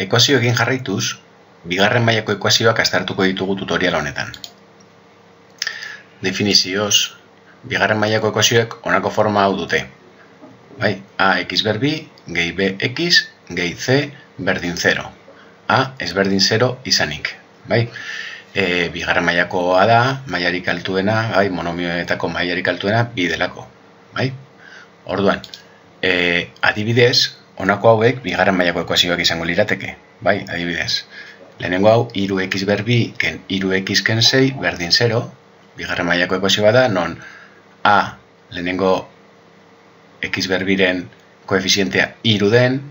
ekuazioekin jarraituz, bigarren mailako ekuazioak aztertuko ditugu tutorial honetan. Definizioz, bigarren mailako ekuazioek honako forma hau dute. Ax ber b, gehi bx, gehi c, berdin 0. A ezberdin 0 izanik. Bigarren mailakoa da, mailarik altuena, monomioetako mailarik altuena bi delako. Orduan, adibidez, honako hauek bigarren mailako ekuazioak izango lirateke. Adibidez, lehenengo hau, 3x ber b, ken 3x ken 6, berdin 0. Bigarren mailako ekuazioa da, non a lehenengo x ber biren koefizientea 3 den,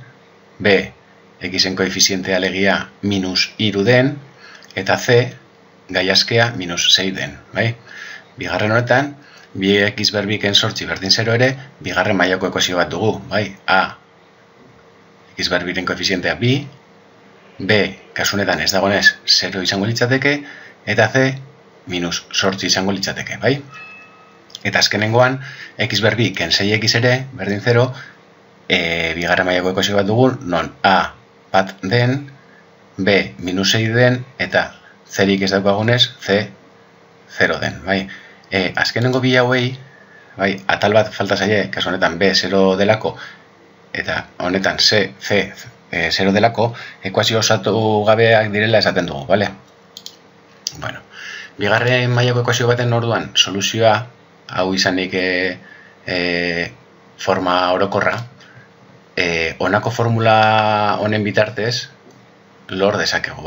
b xen koefizientea alegia minus 3 den, eta c gaiazkea minus 6 den. Bigarren honetan, bi x ber biken 8 berdin 0 ere, bigarren mailako ekuazio bat dugu. A x ber biren koefizientea b, b kasunetan ez dagoenez 0 izango litzateke, eta c minus 8 izango litzateke. Eta azkenengoan, x ber bi ken 6x ere, berdin 0, bigarren mailako ekuazio bat dugu, non a bat den, b minus 6 den, eta zerik ez daukagunez, c 0 den. Azkenengo bi hauei, atal bat falta zaie, kasu honetan b 0 delako, eta honetan c 0 delako, ekuazio osatu gabeak direla esaten dugu. Bigarren mailako ekuazio baten orduan, soluzioa, hau izanik forma orokorra, honako formula honen bitartez lor dezakegu.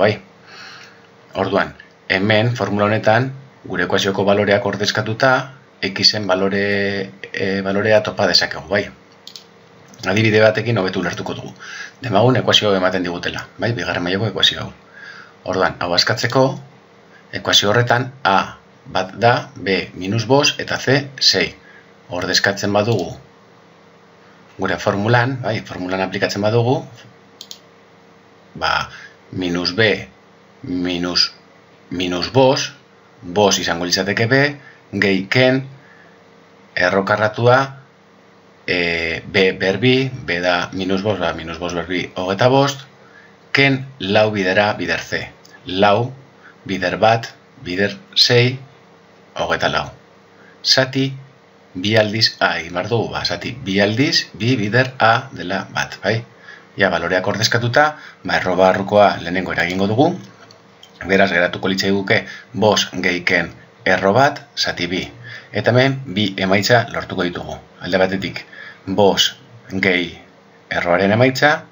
Orduan, hemen formula honetan gure ekuazioko baloreak ordezkatuta xen balorea topa dezakegu. Adibide batekin hobetu ulertuko dugu. Demagun ekuazio ematen digutela, bigarren mailako ekuazio hau. Orduan, hau askatzeko, ekuazio horretan a bat da, b minus 5 eta c 6. Ordezkatzen badugu gure formulan, formulan aplikatzen badugu, minus b minus 5, 5 izango litzateke b, gehi ken, errokarratua, b ber bi, b da minus 5, minus 5 ber bi, 25, ken lau bidera bider c. Lau, bider bat, bider 6, 24. Zati, bi aldiz a egin behar dugu, zati, bi aldiz, bi bider a dela bat. Baloreak ordezkatuta, errobarrukoa lehenengo eragingo dugu, beraz geratuko litzaiguke 5 gehi ken erro bat, zati bi. Eta hemen, bi emaitza lortuko ditugu. Alde batetik, 5 gehi erroaren emaitza,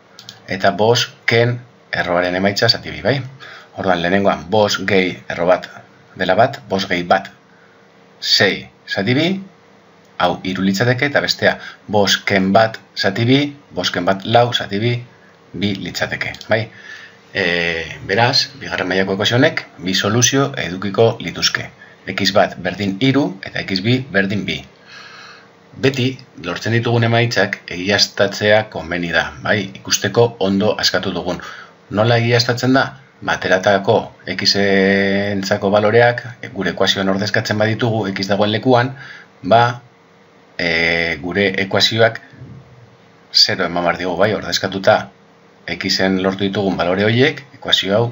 eta 5 ken erroaren emaitza zati bi. Orduan, lehenengoan 5 gehi erro bat dela bat, 5 gehi bat 6 zati bi, hau 3 litzateke, eta bestea 5 ken bat zati bi, 5 ken bat lau zati bi, 2 litzateke. Beraz, bigarren mailako ekuazio honek, bi soluzio edukiko lituzke. X bat berdin 3 eta x bi berdin 2. Beti, lortzen ditugun emaitzak egiaztatzea konbeni da, ikusteko ondo askatu dugun. Nola egiaztatzen da? Ateratako x-entzako baloreak, gure ekuazioan ordezkatzen baditugu, x dagoen lekuan, gure ekuazioak 0 eman behar digu, ordezkatuta x-en lortu ditugun balore horiek, ekuazio hau,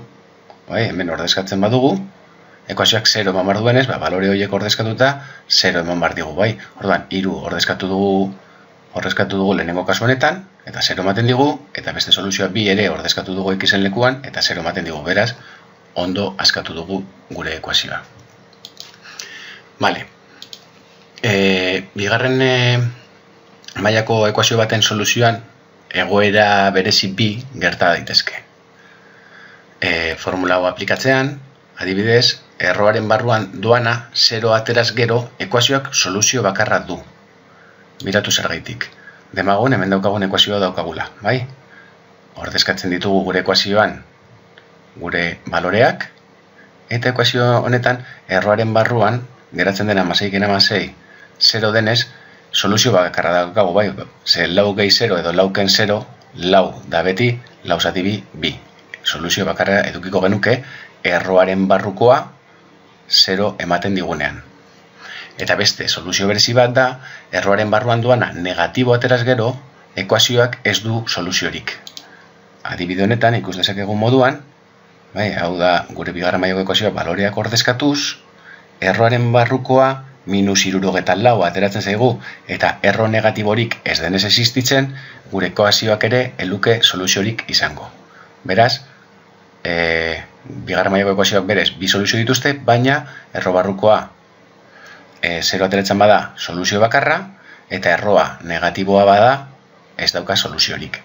hemen ordezkatzen badugu, ekuazioak 0 eman behar duenez, balore horiek ordezkatuta 0 eman behar digu. Orduan, 3 ordezkatu dugu lehenengo kasu honetan, eta 0 ematen digu, eta beste soluzioa 2 ere ordezkatu dugu x-en lekuan, eta 0 ematen digu. Beraz, ondo askatu dugu gure ekuazioa. Bigarren mailako ekuazio baten soluzioan, egoera berezi bi gerta daitezke. Formula hau aplikatzean, adibidez, erroaren barruan doana 0 ateraz gero ekuazioak soluzio bakarra du. Miratu zergaitik. Demagun, hemen daukagun ekuazioa daukagula. Ordezkatzen ditugu gure ekuazioan gure baloreak, eta ekuazio honetan erroaren barruan geratzen dena 6 ken 6 0 denez, soluzio bakarra daukagu. Ze lau gehi 0 edo lau ken 0, lau da beti, lau zati bi, bi. Soluzio bakarra edukiko genuke, erroaren barrukoa 0 ematen digunean. Eta beste soluzio berezi bat da, erroaren barruan doana negatibo ateraz gero, ekuazioak ez du soluziorik. adibide honetan ikus dezakegun moduan, bai, hau da gure bigarren mailako ekuazioa baloreak ordezkatuz, erroaren barrukoa -64 ateratzen zaigu, eta erro negatiborik ez denez existitzen, gure ekuazioak ere eluke soluziorik izango. Beraz, bigarren mailako ekuazioak berez bi soluzio dituzte, baina erro barrukoa 0 ateratzen bada soluzio bakarra, eta erroa negatiboa bada ez dauka soluziorik.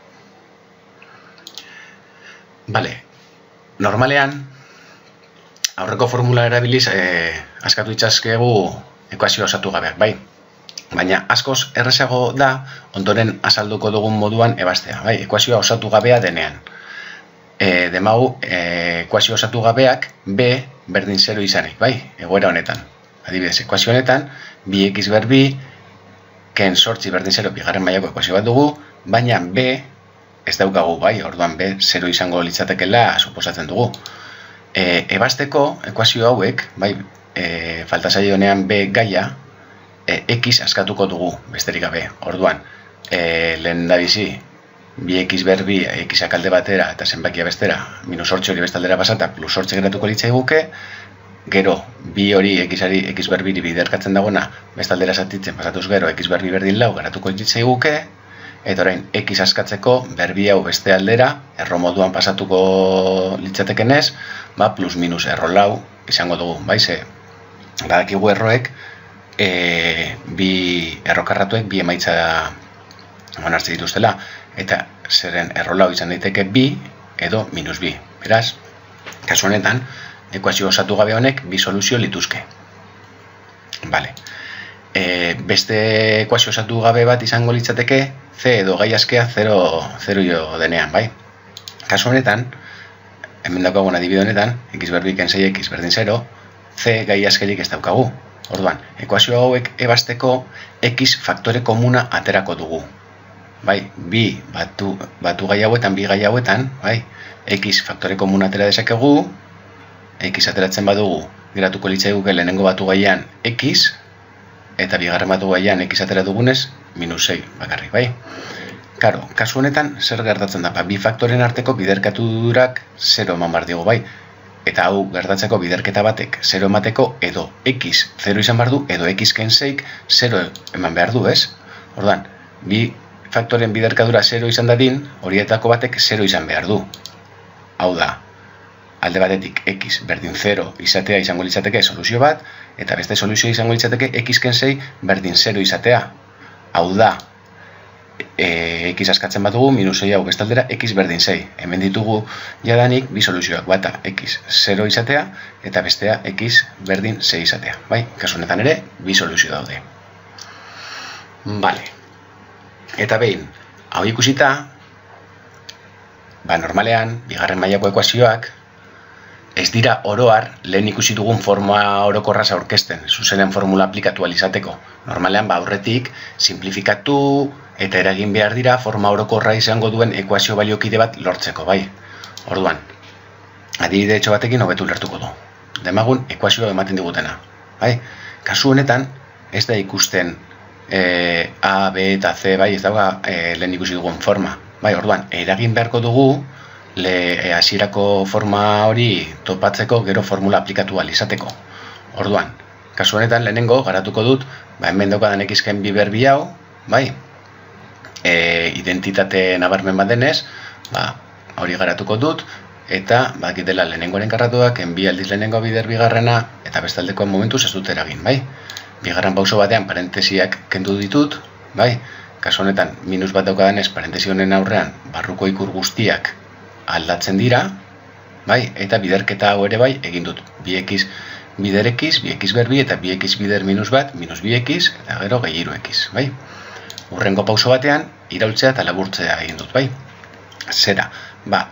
Bale, normalean, aurreko formula erabiliz askatu itzazkegu ekuazio osatu gabeak, bai? Baina askoz errezago da ondoren azalduko dugun moduan ebastea, bai? Ekuazioa osatu gabea denean. Demagu, ekuazio osatu gabeak b berdin 0 izanik, bai? Egoera honetan. Adibidez, ekuazio honetan, 2x ber b, ken 8 berdin 0 bigarren mailako ekuazio bat dugu, baina b ez daukagu, bai? Orduan b 0 izango litzatekela suposatzen dugu. Ebasteko ekuazio hauek, bai, falta zaionean b gaia, x askatuko dugu, besterik gabe. Orduan, lehen da bizi, 2x ber b, xak alde batera eta zenbakia bestera, -8 hori bestaldera pasata, +8 geratuko litzaiguke, gero, bi hori x ber biri biderkatzen dagoena, bestaldera zatitzen pasatuz gero, x ber bi berdin lau geratuko litzaiguke, eta orain, x askatzeko, berbi hau beste aldera, erro moduan pasatuko litzatekenez, ba, plus minus erro lau izango dugu, bai, ze, badakigu erroek, bi errokarratuek bi emaitza onartze dituztela, eta zeren erro lau izan daiteke bi edo minus bi. Beraz, kasu honetan, ekuazio osatu gabe honek bi soluzio lituzke. Bale. Beste ekuazio osatu gabe bat izango litzateke c edo gai askea 0 denean, bai? Kasu honetan, hemen daukagun adibide honetan, x ber bi ken 6x berdin 0, c gai askerik ez daukagu. Orduan, ekuazio hauek ebasteko x faktore komuna aterako dugu. Bai, bi batu gai hauetan, bi gai hauetan, bai, x faktore komuna atera dezakegu, x ateratzen badugu, geratuko litzaiguke lehenengo batu gaian x, eta bigarren batu gaian x atera dugunez, -6 bakarrik, bai? Karo, kasu honetan, zer gertatzen da? Bi faktoren arteko biderkaturak 0 eman behar digu, bai? Eta hau gertatzeko biderketa batek 0 emateko, edo x 0 izan behar du, edo x ken 6 0 eman behar du, ez? Orduan, bi faktoren biderkadura 0 izan dadin, horietako batek 0 izan behar du. Hau da, alde batetik x berdin 0 izatea izango litzateke soluzio bat, eta beste soluzio izango litzateke x ken 6 berdin 0 izatea. Hau da, x askatzen bat dugu, -6 hau bestaldera x berdin 6. Hemen ditugu jadanik bi soluzioak, bata x 0 izatea, eta bestea x berdin 6 izatea. Bai, kasu honetan ere, bi soluzio daude. Bale. Eta behin, hau ikusita, ba, normalean, bigarren mailako ekuazioak, ez dira oroar lehen ikusi dugun forma orokorraz aurkezten, zuzenen formula aplikatu alizateko. Normalean, ba, aurretik, simplifikatu eta eragin behar dira forma orokorra izango duen ekuazio baliokide bat lortzeko, bai. Orduan, adibide etxo batekin hobetu lertuko du. Demagun, ekuazioa ematen digutena, bai. Kasu honetan, ez da ikusten A, B eta C, bai, ez dauka lehen ikusi dugun forma. Bai, orduan, eragin beharko dugu, hasierako forma hori topatzeko gero formula aplikatu alizateko. Orduan, kasu honetan lehenengo garatuko dut, ba, hemen daukadan x-ken bi ber bi hau, bai, identitate nabarmen bat denez, ba, hori garatuko dut, eta bakitela lehenengoaren karratuak, bi aldiz lehenengo bider bigarrena, eta bestaldekoen momentuz ez dut eragin, bai. Bigarren pauso batean parentesiak kendu ditut, bai, kasu honetan minus bat daukadanez parentesi honen aurrean barruko ikur guztiak aldatzen dira, bai, eta biderketa hau ere bai egin dut. 2x bider x, 2x ber bi, eta 2x bider minus bat, minus 2x, eta gero gehiru x, bai. Urrengo pauso batean, iraultzea eta laburtzea egin dut, bai. Zera, ba,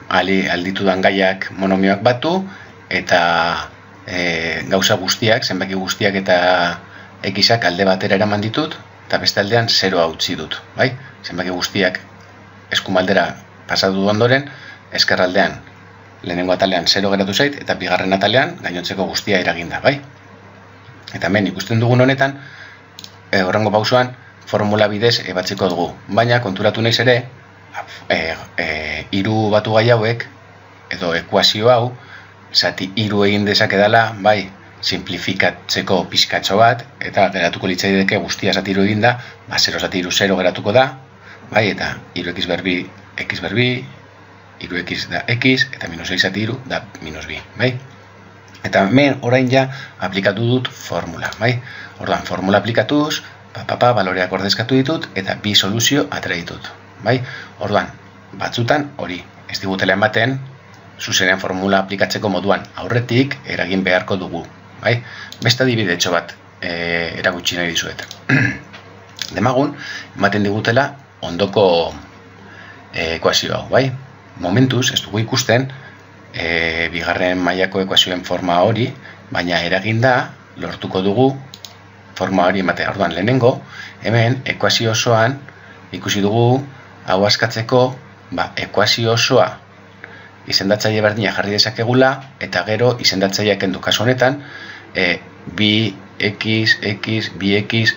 alditudan gaiak monomioak batu, eta gauza guztiak, zenbaki guztiak eta x-ak alde batera eraman ditut, eta beste aldean 0 utzi dut, bai? Zenbaki guztiak eskumaldera pasatu ondoren, ezkerraldean lehenengo atalean 0 geratu zait, eta bigarren atalean gainontzeko guztia eraginda, bai? Eta hemen ikusten dugun honetan, horrengo pausoan, formula bidez ebatziko dugu. Baina konturatu naiz ere, hiru batu gai hauek, edo ekuazio hau, zati hiru egin dezakedala, bai, simplifikatzeko pizkatxo bat, eta geratuko litzaideke guztia zati hiru egin da, 0 zati hiru 0 geratuko da, bai, eta 3x berbi, x berbi, 3x da x, eta minus 6 zati hiru da minus bi, bai? Eta hemen orain ja aplikatu dut formula, bai? Orduan, formula aplikatuz, baloreak ordezkatu ditut, eta bi soluzio atera ditut, bai? Orduan, batzutan hori, ez digutela ematen, zuzenean formula aplikatzeko moduan aurretik eragin beharko dugu, bai? Beste adibidetxo bat erakutsi nahi dizuet. Demagun, ematen digutela ondoko ekuazio hau, bai? Momentuz, ez dugu ikusten, bigarren mailako ekuazioen forma hori, baina eraginda lortuko dugu forma hori ematea. Orduan, lehenengo, hemen ekuazio osoan ikusi dugu hau askatzeko, ekuazio osoa izendatzaile berdina jarri dezakegula, eta gero izendatzailea kendu. Kasu honetan, 2x, 2x,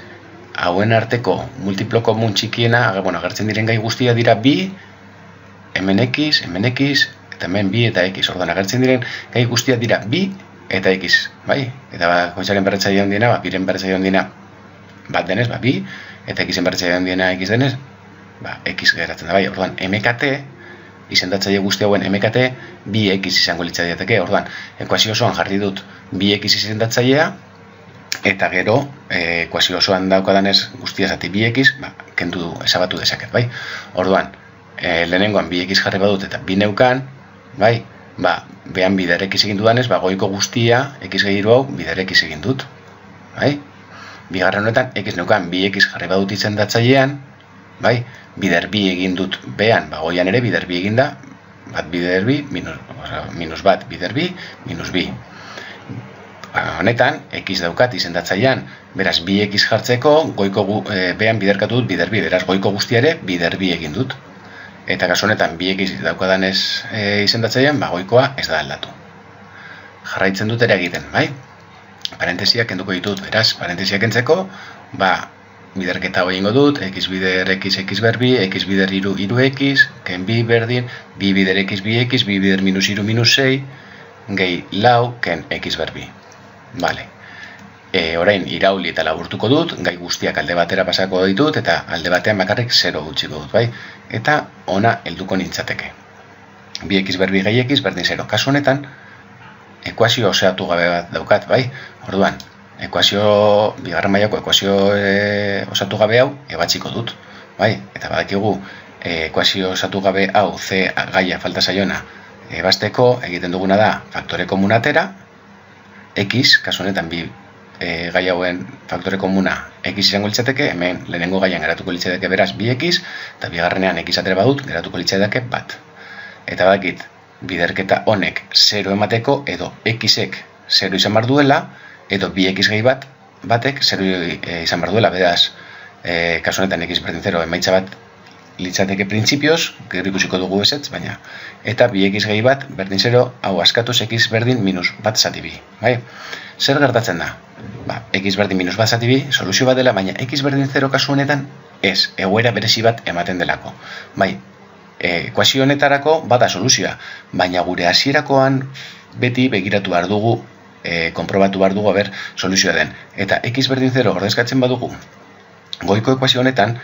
hauen arteko multiplo komun txikiena, agertzen diren gai guztia dira 2, hemen x, eta hemen 2 eta x. Orduan, agertzen diren gai guztia dira 2 eta x, bai? Eta koitzaren berretzaile handiena, biren berretzaile handiena bat denez, 2, eta xen berretzaile handiena x denez, x geratzen da, bai? Orduan, mkt, izendatzaile guzti hauen mkt, 2x izango litzaideteke. Orduan, ekuazio osoan jarri dut 2x izendatzailea, eta gero, ekuazio osoan daukadanez guztia zati 2x, kendu ezabatu dezaket, bai? Orduan, lehenengoan 2x jarri badut eta 2 neukan, bai? Behan bider x egin dudanez, goiko guztia, x gehiru hau, bider x egin dut, bai? Bigarren honetan, x neukan 2x jarri badut izendatzailean, bai? Bider bi egin dut behan, goian ere bider bi egin da, bat bider bi, minus bat bider bi, minus bi. Honetan, x daukat izendatzailean, beraz 2x jartzeko, behan biderkatu dut bider bi, beraz goiko guztia ere bider bi egin dut. Eta kasu honetan 2x daukadanez izendatzailean, goikoa ez da aldatu. Jarraitzen dut ere egiten, bai? Parentesiak kenduko ditut, beraz, parentesiak kentzeko, biderketa hori ingo dut, x bider x, x berbi, x bider iru, iru x, ken bi berdin, bi bider x, bi x, bi bider minus iru, minus 6, gehi lau, ken x berbi. Vale. Orain irauli eta laburtuko dut, gai guztiak alde batera pasako ditut, eta alde batean bakarrik 0 gutxiko dut, bai? Eta ona helduko nintzateke. 2x berbi gehi x berdin 0. Kasu honetan, ekuazio oseatu gabe bat daukat, bai? Orduan, bigarren mailako ekuazio osatu gabe hau ebatziko dut, bai? Eta badakigu, ekuazio osatu gabe hau c gaia falta zaiona ebazteko egiten duguna da faktore komun atera, x, kasu honetan gai hauen faktore komuna x izango litzateke, hemen lehenengo gaian geratuko litzateke beraz 2x, eta bigarrenean x atera badut geratuko litzateke bat. Eta badakit, biderketa honek 0 emateko, edo x-ek 0 izan behar duela, edo 2x gehi batek 0 izan behar duela, beraz, kasu honetan x berdin 0 emaitza bat litzateke printzipioz, gero ikusiko dugu ezetz, baina, eta 2x gehi bat berdin 0, hau askatuz x berdin minus bat zati bi, bai? Zer gertatzen da? X berdin minus bat zati bi, soluzio bat dela, baina x berdin 0 kasu honetan, ez, egoera berezi bat ematen delako. Bai, ekuazio honetarako bada soluzioa, baina gure hasierakoan beti begiratu behar dugu, konprobatu behar dugu, soluzioa den. Eta x berdin 0 ordezkatzen badugu, goiko ekuazio honetan,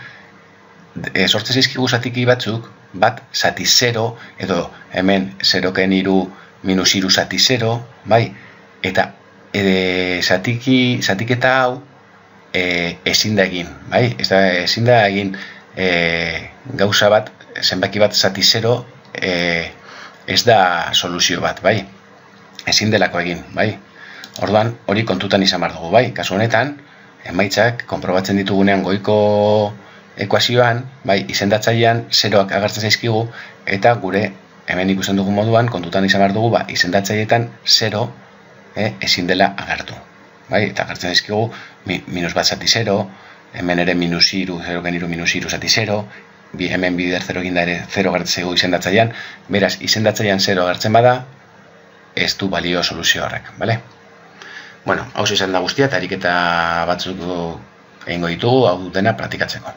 sortze zaizkigu zatiki batzuk, bat zati 0, edo hemen 0ken iru minus iru zati 0, bai? Eta zatiketa hau ezin da egin, bai? Ezin da egin gauza bat, zenbaki bat zati 0, ez da soluzio bat, bai? Ezin delako egin, bai? Orduan, hori kontutan izan behar dugu, bai? Kasu honetan, emaitzak, konprobatzen ditugunean goiko ekuazioan, bai, izendatzailean 0ak agertzen zaizkigu, eta gure hemen ikusten dugun moduan, kontutan izan behar dugu, izendatzaileetan 0 ezin dela agertu. Bai, eta agertzen zaizkigu minus bat zati 0, hemen ere minus iru, 0ken iru minus iru zati 0, hemen bider 0 eginda ere 0 agertzen zaigu izendatzailean, beraz, izendatzailean 0 agertzen bada, ez du balio soluzio horrek, bale? Bueno, hau izan da guztia, eta ariketa batzuk egingo ditugu, hau dena praktikatzeko.